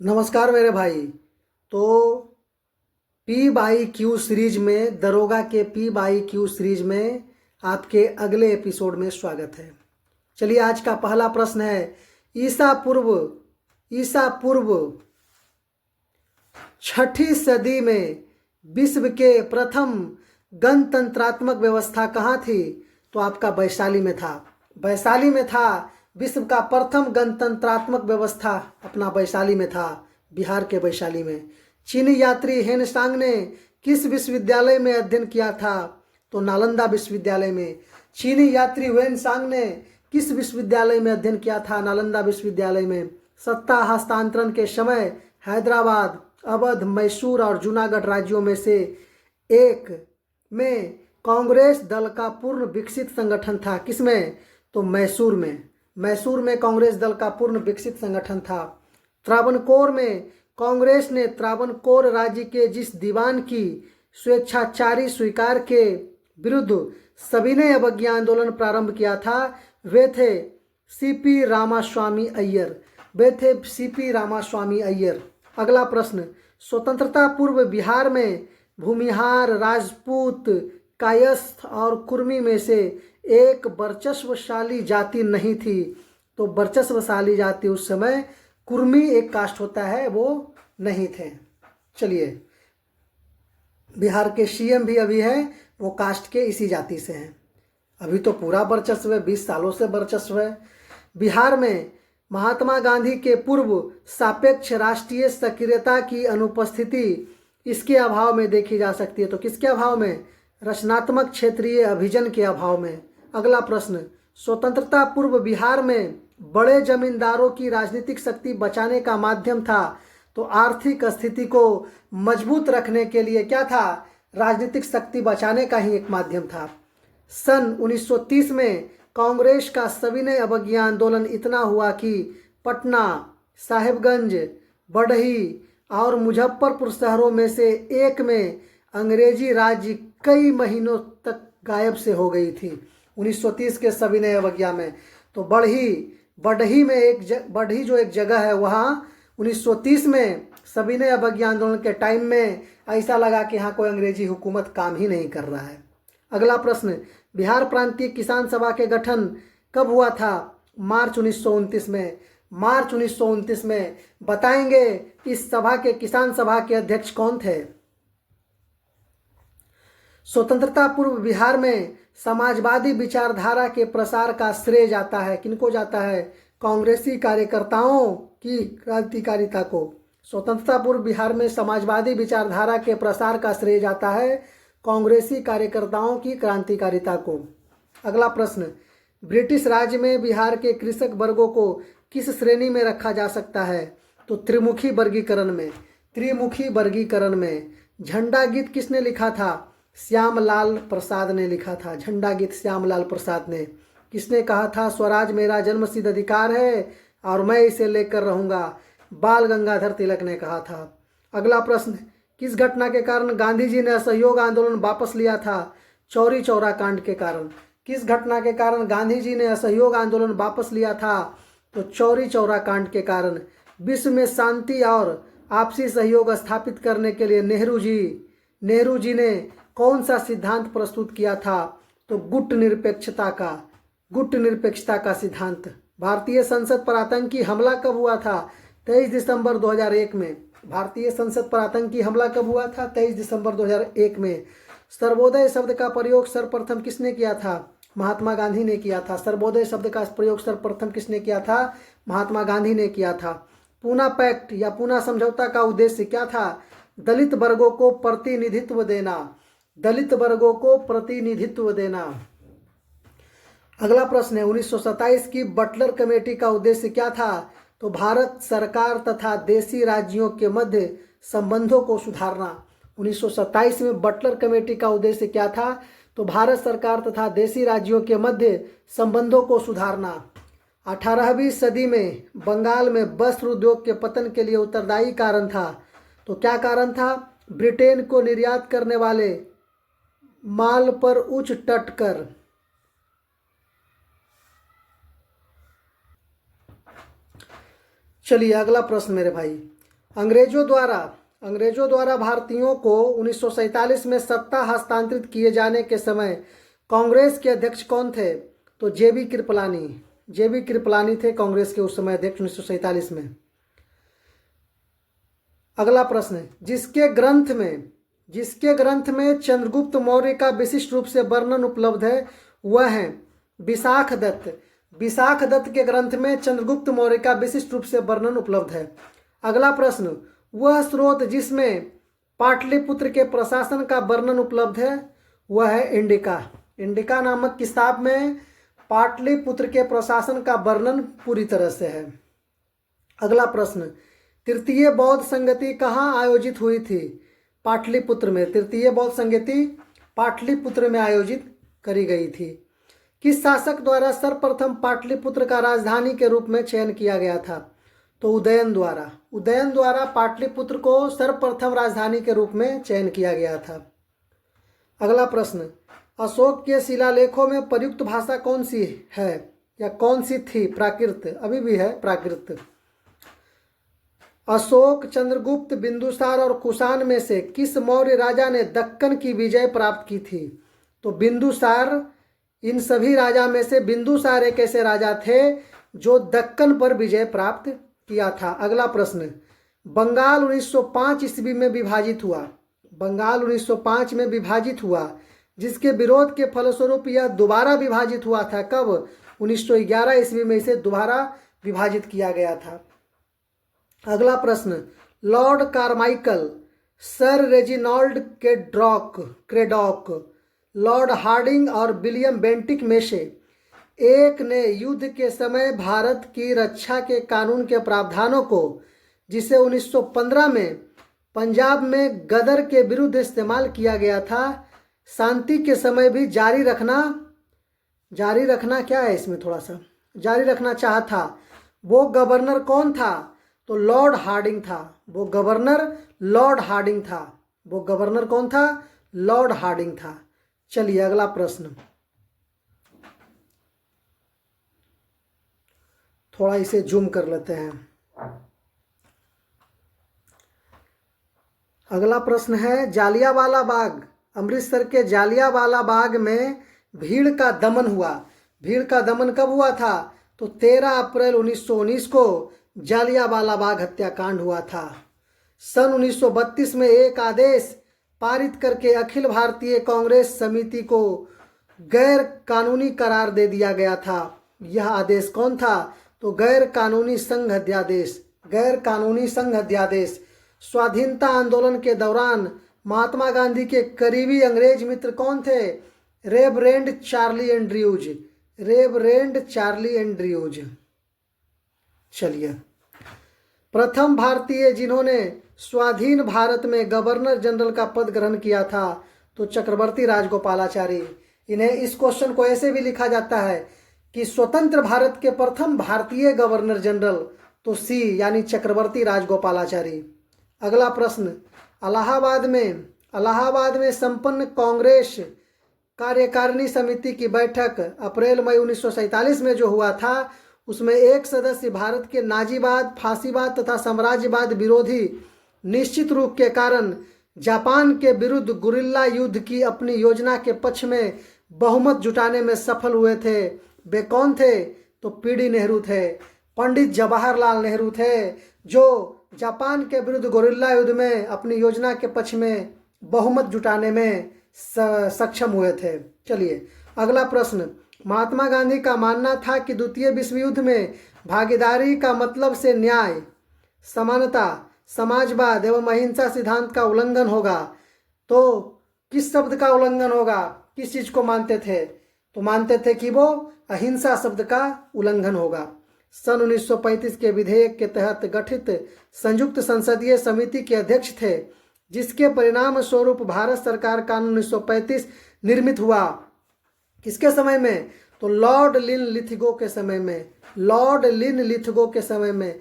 नमस्कार मेरे भाई। तो पी बाई क्यू सीरीज में, दरोगा के पी बाई क्यू सीरीज में आपके अगले एपिसोड में स्वागत है। चलिए, आज का पहला प्रश्न है, ईसा पूर्व छठी सदी में विश्व के प्रथम गणतंत्रात्मक व्यवस्था कहाँ थी? तो आपका वैशाली में था। वैशाली में था विश्व का प्रथम गणतंत्रात्मक व्यवस्था, अपना वैशाली में था, बिहार के वैशाली में। चीनी यात्री हेनसांग ने किस विश्वविद्यालय में अध्ययन किया था? तो नालंदा विश्वविद्यालय में। चीनी यात्री हेनसांग ने किस विश्वविद्यालय में अध्ययन किया था? नालंदा विश्वविद्यालय में। सत्ता हस्तांतरण के समय हैदराबाद, अवध, मैसूर और जूनागढ़ राज्यों में से एक में कांग्रेस दल का पूर्ण विकसित संगठन था। किसमें? तो मैसूर में। मैसूर में कांग्रेस दल का पूर्ण विकसित संगठन था। त्रावणकोर में कांग्रेस ने त्रावणकोर राज्य के जिस दीवान की स्वेच्छाचारी स्वीकार के विरुद्ध सविनय अवज्ञा आंदोलन प्रारंभ किया था, वे थे सीपी रामास्वामी अय्यर। अगला प्रश्न, स्वतंत्रता पूर्व बिहार में भूमिहार, राजपूत, कायस्थ और कुर्मी में से एक वर्चस्वशाली जाति नहीं थी। तो वर्चस्वशाली जाति उस समय कुर्मी एक कास्ट होता है, वो नहीं थे। चलिए, बिहार के सीएम भी अभी है, वो कास्ट के इसी जाति से हैं। अभी तो पूरा वर्चस्व है, 20 सालों से वर्चस्व है। बिहार में महात्मा गांधी के पूर्व सापेक्ष राष्ट्रीय सक्रियता की अनुपस्थिति इसके अभाव में देखी जा सकती है। तो किसके अभाव में? रचनात्मक क्षेत्रीय अभिजन के अभाव में। अगला प्रश्न, स्वतंत्रता पूर्व बिहार में बड़े जमींदारों की राजनीतिक शक्ति बचाने का माध्यम था। तो आर्थिक स्थिति को मजबूत रखने के लिए क्या था? राजनीतिक शक्ति बचाने का ही एक माध्यम था। सन 1930 में कांग्रेस का सविनय अवज्ञा आंदोलन इतना हुआ कि पटना, साहिबगंज, बढ़ई और मुजफ्फरपुर शहरों में से एक में अंग्रेजी राज्य कई महीनों तक गायब से हो गई थी। 1930 के सविनय अवज्ञा में। तो बढ़ी जो एक जगह है, वहाँ 1930 में सविनय अवज्ञा आंदोलन के टाइम में ऐसा लगा कि यहाँ कोई अंग्रेजी हुकूमत काम ही नहीं कर रहा है। अगला प्रश्न, बिहार प्रांतीय किसान सभा के गठन कब हुआ था? मार्च 1929 में। मार्च 1929 में। बताएंगे इस सभा के, किसान सभा के अध्यक्ष कौन थे? स्वतंत्रता पूर्व बिहार में समाजवादी विचारधारा के प्रसार का श्रेय जाता है, किनको जाता है? कांग्रेसी कार्यकर्ताओं की क्रांतिकारिता को। स्वतंत्रता पूर्व बिहार में समाजवादी विचारधारा के प्रसार का श्रेय जाता है कांग्रेसी कार्यकर्ताओं की क्रांतिकारिता को। अगला प्रश्न, ब्रिटिश राज्य में बिहार के कृषक वर्गों को किस श्रेणी में रखा जा सकता है? तो त्रिमुखी वर्गीकरण में। झंडा गीत किसने लिखा था? श्यामलाल प्रसाद ने लिखा था। झंडा गीत श्यामलाल प्रसाद ने। किसने कहा था स्वराज मेरा जन्मसिद्ध अधिकार है और मैं इसे लेकर रहूंगा? बाल गंगाधर तिलक ने कहा था। अगला प्रश्न, किस घटना के कारण गांधी जी ने असहयोग आंदोलन वापस लिया था? चौरी चौरा कांड के कारण। किस घटना के कारण गांधी जी ने असहयोग आंदोलन वापस लिया था? तो चौरी चौरा कांड के कारण। विश्व में शांति और आपसी सहयोग स्थापित करने के लिए नेहरू जी ने कौन सा सिद्धांत प्रस्तुत किया था? तो गुट निरपेक्षता का सिद्धांत। भारतीय संसद पर आतंकी हमला कब हुआ था? 23 दिसंबर 2001 में। भारतीय संसद पर आतंकी हमला कब हुआ था? 23 दिसंबर 2001 में। सर्वोदय शब्द का प्रयोग सर्वप्रथम किसने किया था? महात्मा गांधी ने किया था। सर्वोदय शब्द का प्रयोग सर्वप्रथम किसने किया था? महात्मा गांधी ने किया था। पूना पैक्ट या पूना समझौता का उद्देश्य क्या था? दलित वर्गों को प्रतिनिधित्व देना। अगला प्रश्न है, 1927 की बटलर कमेटी का उद्देश्य क्या था? तो भारत सरकार तथा देशी राज्यों के मध्य संबंधों को सुधारना। 1927 में बटलर कमेटी का उद्देश्य क्या था? तो भारत सरकार तथा देशी राज्यों के मध्य संबंधों को सुधारना। 18वीं सदी में बंगाल में वस्त्र उद्योग के पतन के लिए उत्तरदायी कारण था। तो क्या कारण था? ब्रिटेन को निर्यात करने वाले माल पर उच्च तट कर। चलिए, अगला प्रश्न मेरे भाई, अंग्रेजों द्वारा भारतीयों को 1947 में सत्ता हस्तांतरित किए जाने के समय कांग्रेस के अध्यक्ष कौन थे? तो जेबी कृपलानी थे कांग्रेस के उस समय अध्यक्ष 1947 में। अगला प्रश्न, जिसके ग्रंथ में चंद्रगुप्त मौर्य का विशिष्ट रूप से वर्णन उपलब्ध है वह है विशाख दत्त के ग्रंथ में चंद्रगुप्त मौर्य का विशिष्ट रूप से वर्णन उपलब्ध है। अगला प्रश्न, वह स्रोत जिसमें पाटलिपुत्र के प्रशासन का वर्णन उपलब्ध है वह है इंडिका नामक किताब में पाटलिपुत्र के प्रशासन का वर्णन पूरी तरह से है। अगला प्रश्न, तृतीय बौद्ध संगति कहाँ आयोजित हुई थी? पाटलिपुत्र में। तृतीय बौद्ध संगति पाटलिपुत्र में आयोजित करी गई थी। किस शासक द्वारा सर्वप्रथम पाटलिपुत्र का राजधानी के रूप में चयन किया गया था? तो उदयन द्वारा पाटलिपुत्र को सर्वप्रथम राजधानी के रूप में चयन किया गया था। अगला प्रश्न, अशोक के शिलालेखों में प्रयुक्त भाषा कौन सी है या कौन सी थी? प्राकृत, अभी भी है प्राकृत। अशोक, चंद्रगुप्त, बिंदुसार और कुषाण में से किस मौर्य राजा ने दक्कन की विजय प्राप्त की थी? तो बिंदुसार। इन सभी राजा में से बिंदुसार एक ऐसे राजा थे जो दक्कन पर विजय प्राप्त किया था। अगला प्रश्न, बंगाल 1905 ईस्वी में विभाजित हुआ जिसके विरोध के फलस्वरूप यह दोबारा विभाजित हुआ था। कब? 1911 ईस्वी में इसे दोबारा विभाजित किया गया था। अगला प्रश्न, Lord Carmichael, sir Reginald Craddock, Lord Hardinge और विलियम बेंटिक में से एक ने युद्ध के समय भारत की रक्षा के कानून के प्रावधानों को, जिसे 1915 में पंजाब में गदर के विरुद्ध इस्तेमाल किया गया था, शांति के समय भी जारी रखना क्या है इसमें थोड़ा सा जारी रखना चाहा था। वो गवर्नर कौन था? तो लॉर्ड हार्डिंग था। वो गवर्नर कौन था? लॉर्ड हार्डिंग था। चलिए अगला प्रश्न, थोड़ा इसे जूम कर लेते हैं। अगला प्रश्न है, जालियांवाला बाग, अमृतसर के जालियांवाला बाग में भीड़ का दमन कब हुआ था? तो 13 अप्रैल 1919 को जालियांवाला बाग हत्याकांड हुआ था। सन 1932 में एक आदेश पारित करके अखिल भारतीय कांग्रेस समिति को गैर कानूनी करार दे दिया गया था। यह आदेश कौन था? तो गैर कानूनी संघ अध्यादेश। स्वाधीनता आंदोलन के दौरान महात्मा गांधी के करीबी अंग्रेज मित्र कौन थे? Reverend Charlie Andrews. चलिए, प्रथम भारतीय जिन्होंने स्वाधीन भारत में गवर्नर जनरल का पद ग्रहण किया था तो चक्रवर्ती राजगोपालाचारी। इन्हें इस क्वेश्चन को ऐसे भी लिखा जाता है कि स्वतंत्र भारत के प्रथम भारतीय गवर्नर जनरल, तो सी यानी चक्रवर्ती राजगोपालाचारी। अगला प्रश्न, इलाहाबाद में संपन्न कांग्रेस कार्यकारिणी समिति की बैठक अप्रैल मई 1947 में जो हुआ था उसमें एक सदस्य भारत के नाजीवाद, फांसीवाद तथा साम्राज्यवाद विरोधी निश्चित रूप के कारण जापान के विरुद्ध गुरिल्ला युद्ध की अपनी योजना के पक्ष में बहुमत जुटाने में सफल हुए थे। वे कौन थे? तो पीडी नेहरू थे, पंडित जवाहरलाल नेहरू थे, जो जापान के विरुद्ध गुरिल्ला युद्ध में अपनी योजना के पक्ष में बहुमत जुटाने में सक्षम हुए थे। चलिए अगला प्रश्न, महात्मा गांधी का मानना था कि द्वितीय विश्व युद्ध में भागीदारी का मतलब से न्याय, समानता, समाजवाद एवं अहिंसा सिद्धांत का उल्लंघन होगा। तो किस शब्द का उल्लंघन होगा? किस चीज को मानते थे? तो मानते थे कि वो अहिंसा शब्द का उल्लंघन होगा। सन 1935 के विधेयक के तहत गठित संयुक्त संसदीय समिति के अध्यक्ष थे, जिसके परिणाम स्वरूप भारत सरकार कानून 1935 निर्मित हुआ। किसके समय में? तो लॉर्ड लिनलिथगो के समय में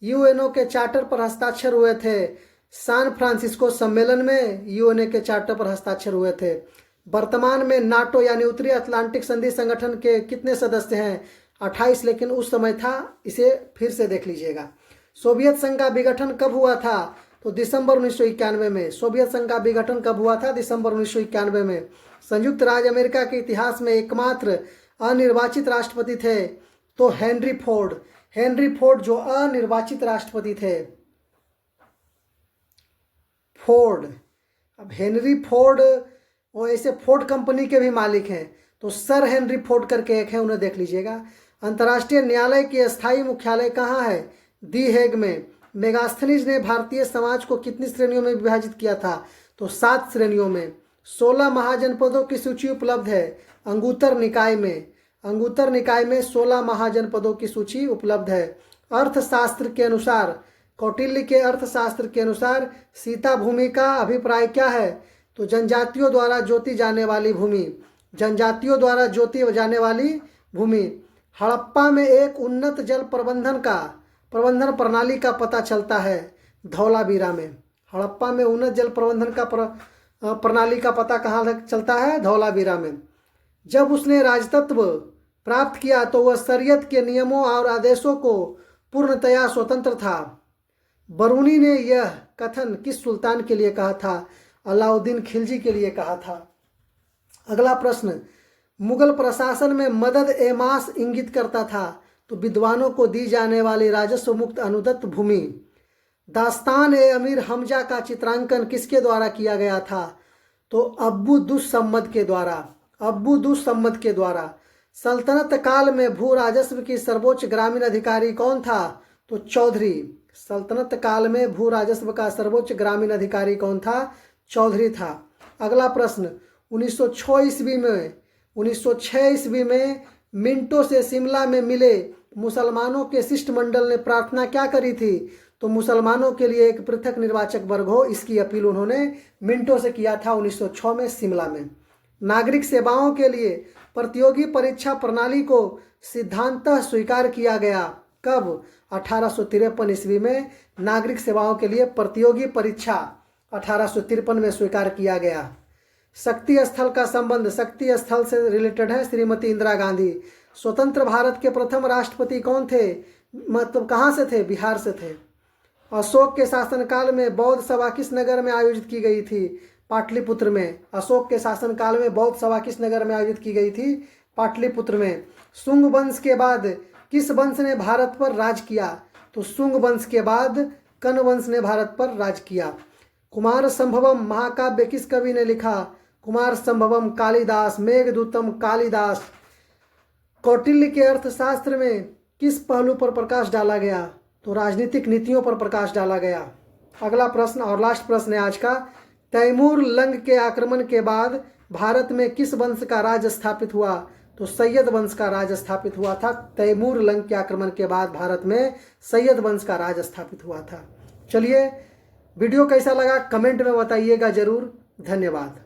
यूएनओ के चार्टर पर हस्ताक्षर हुए थे। सैन फ्रांसिस्को सम्मेलन में यूएनओ के चार्टर पर हस्ताक्षर हुए थे। वर्तमान में नाटो यानी उत्तरी अटलांटिक संधि संगठन के कितने सदस्य हैं? 28, लेकिन उस समय था, इसे फिर से देख लीजिएगा। सोवियत संघ का विघटन कब हुआ था? तो दिसंबर 1991 में। सोवियत संघ का विघटन कब हुआ था? दिसंबर 1991 में। संयुक्त राज्य अमेरिका के इतिहास में एकमात्र अनिर्वाचित राष्ट्रपति थे तो हेनरी फोर्ड। हेनरी फोर्ड जो अनिर्वाचित राष्ट्रपति थे। फोर्ड, अब हेनरी फोर्ड वो ऐसे फोर्ड कंपनी के भी मालिक हैं, तो सर हेनरी फोर्ड करके एक है, उन्हें देख लीजिएगा। अंतर्राष्ट्रीय न्यायालय के स्थायी मुख्यालय कहाँ है? दी हेग में। मेगास्थनीज ने भारतीय समाज को कितनी श्रेणियों में विभाजित किया था? तो 7 श्रेणियों में। 16 महाजनपदों की सूची उपलब्ध है अंगुत्तर निकाय में। अंगुत्तर निकाय में 16 महाजनपदों की सूची उपलब्ध है। अर्थशास्त्र के अनुसार, कौटिल्य के अर्थशास्त्र के अनुसार सीता भूमि का अभिप्राय क्या है? तो जनजातियों द्वारा जोती जाने वाली भूमि। जनजातियों द्वारा जोती जाने वाली भूमि। हड़प्पा में एक उन्नत जल प्रबंधन प्रणाली का पता चलता है धौलावीरा में। हड़प्पा में उन्नत जल प्रबंधन का प्रणाली का पता कहाँ चलता है? धौलावीरा में। जब उसने राजतत्व प्राप्त किया तो वह शरीयत के नियमों और आदेशों को पूर्णतया स्वतंत्र था। बरूनी ने यह कथन किस सुल्तान के लिए कहा था? अलाउद्दीन खिलजी के लिए कहा था। अगला प्रश्न, मुगल प्रशासन में मदद ए मास इंगित करता था तो विद्वानों को दी जाने वाली राजस्व मुक्त अनुदत्त भूमि। दास्तान ए अमीर हमजा का चित्रांकन किसके द्वारा किया गया था? तो अब्बू दुस्सम्मद के द्वारा। अब्बू दुस्सम्मद के द्वारा। सल्तनत काल में भू राजस्व की सर्वोच्च ग्रामीण अधिकारी कौन था? तो चौधरी। सल्तनत काल में भू राजस्व का सर्वोच्च ग्रामीण अधिकारी कौन था? चौधरी था। अगला प्रश्न, 1906 ईस्वी में मिंटो से शिमला में मिले मुसलमानों के शिष्टमंडल ने प्रार्थना क्या करी थी? तो मुसलमानों के लिए एक पृथक निर्वाचक वर्ग हो, इसकी अपील उन्होंने मिंटो से किया था 1906 में शिमला में। नागरिक सेवाओं के लिए प्रतियोगी परीक्षा प्रणाली को सिद्धांततः स्वीकार किया गया कब? 1853 ईस्वी में नागरिक सेवाओं के लिए प्रतियोगी परीक्षा 1853 में स्वीकार किया गया। शक्ति स्थल का संबंध शक्ति स्थल से रिलेटेड है, श्रीमती इंदिरा गांधी। स्वतंत्र भारत के प्रथम राष्ट्रपति कौन थे? मतलब कहाँ से थे? बिहार से थे। अशोक के शासनकाल में बौद्ध सभा किस नगर में आयोजित की गई थी? पाटलिपुत्र में। अशोक के शासनकाल में बौद्ध सभा किस नगर में आयोजित की गई थी? पाटलिपुत्र में। शुंग वंश के बाद किस वंश ने भारत पर राज किया? तो शुंग वंश के बाद कण्व वंश ने भारत पर राज किया। कुमार संभवम महाकाव्य किस कवि ने लिखा? कुमार संभवम कालिदास। मेघदूतम कालिदास। कौटिल्य के अर्थशास्त्र में किस पहलू पर प्रकाश डाला गया? तो राजनीतिक नीतियों पर प्रकाश डाला गया। अगला प्रश्न और लास्ट प्रश्न है आज का, तैमूर लंग के आक्रमण के बाद भारत में किस वंश का राज स्थापित हुआ? तो सैयद वंश का राज स्थापित हुआ था। तैमूर लंग के आक्रमण के बाद भारत में सैयद वंश का राज स्थापित हुआ था। चलिए, वीडियो कैसा लगा कमेंट में बताइएगा जरूर। धन्यवाद।